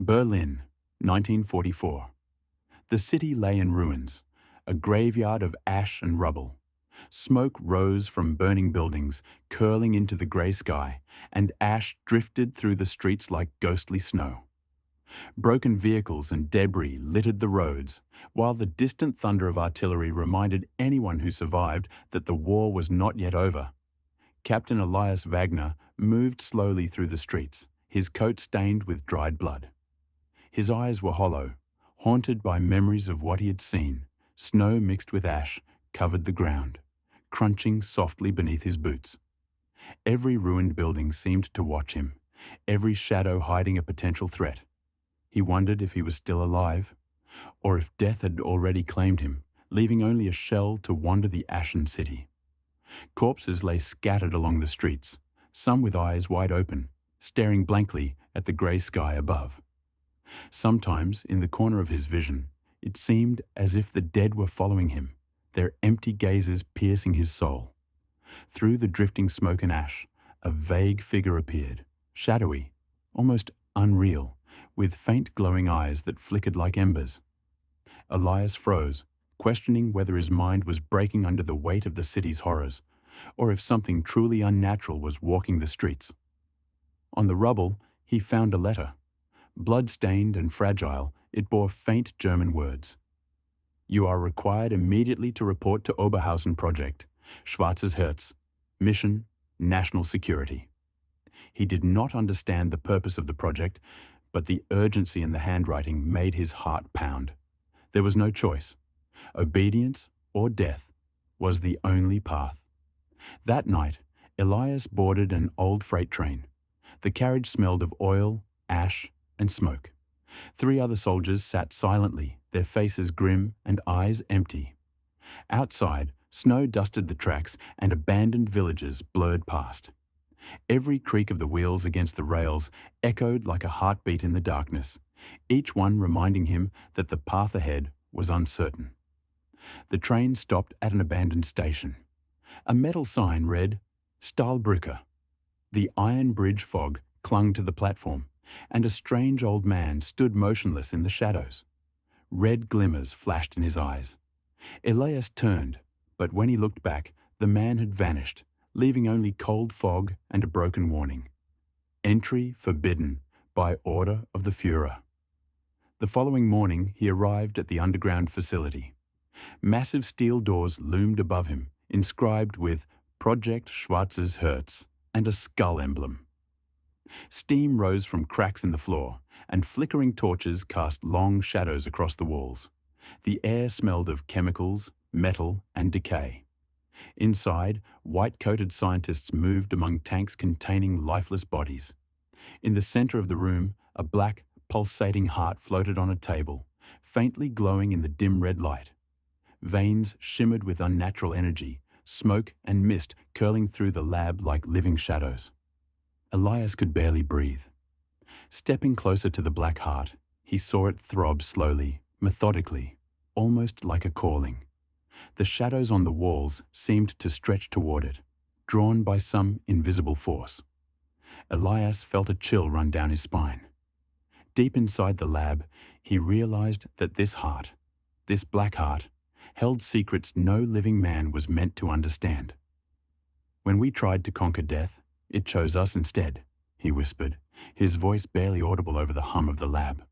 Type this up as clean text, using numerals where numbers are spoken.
Berlin, 1944. The city lay in ruins, a graveyard of ash and rubble. Smoke rose from burning buildings, curling into the grey sky, and ash drifted through the streets like ghostly snow. Broken vehicles and debris littered the roads, while the distant thunder of artillery reminded anyone who survived that the war was not yet over. Captain Elias Wagner moved slowly through the streets, his coat stained with dried blood. His eyes were hollow, haunted by memories of what he had seen. Snow mixed with ash covered the ground, crunching softly beneath his boots. Every ruined building seemed to watch him, every shadow hiding a potential threat. He wondered if he was still alive, or if death had already claimed him, leaving only a shell to wander the Ashen City. Corpses lay scattered along the streets, some with eyes wide open, staring blankly at the grey sky above. Sometimes, in the corner of his vision, it seemed as if the dead were following him, their empty gazes piercing his soul. Through the drifting smoke and ash, a vague figure appeared, shadowy, almost unreal, with faint glowing eyes that flickered like embers. Elias froze, questioning whether his mind was breaking under the weight of the city's horrors, or if something truly unnatural was walking the streets. On the rubble, he found a letter. Blood-stained and fragile, it bore faint German words. "You are required immediately to report to Oberhausen Projekt Schwarzes Herz. Mission, National Security." He did not understand the purpose of the project, but the urgency in the handwriting made his heart pound. There was no choice. Obedience or death was the only path. That night, Elias boarded an old freight train. The carriage smelled of oil, ash, and smoke. 3 other soldiers sat silently, their faces grim and eyes empty. Outside, snow dusted the tracks and abandoned villages blurred past. Every creak of the wheels against the rails echoed like a heartbeat in the darkness, each one reminding him that the path ahead was uncertain. The train stopped at an abandoned station. A metal sign read, "Stahlbrücke." The iron bridge fog clung to the platform, and a strange old man stood motionless in the shadows. Red glimmers flashed in his eyes. Elias turned, but when he looked back, the man had vanished, leaving only cold fog and a broken warning. Entry forbidden by order of the Führer. The following morning, he arrived at the underground facility. Massive steel doors loomed above him, inscribed with Projekt Schwarzes Herz and a skull emblem. Steam rose from cracks in the floor, and flickering torches cast long shadows across the walls. The air smelled of chemicals, metal, and decay. Inside, white-coated scientists moved among tanks containing lifeless bodies. In the center of the room, a black, pulsating heart floated on a table, faintly glowing in the dim red light. Veins shimmered with unnatural energy, smoke and mist curling through the lab like living shadows. Elias could barely breathe. Stepping closer to the black heart, he saw it throb slowly, methodically, almost like a calling. The shadows on the walls seemed to stretch toward it, drawn by some invisible force. Elias felt a chill run down his spine. Deep inside the lab, he realized that this heart, this black heart, held secrets no living man was meant to understand. "When we tried to conquer death, it chose us instead," he whispered, his voice barely audible over the hum of the lab.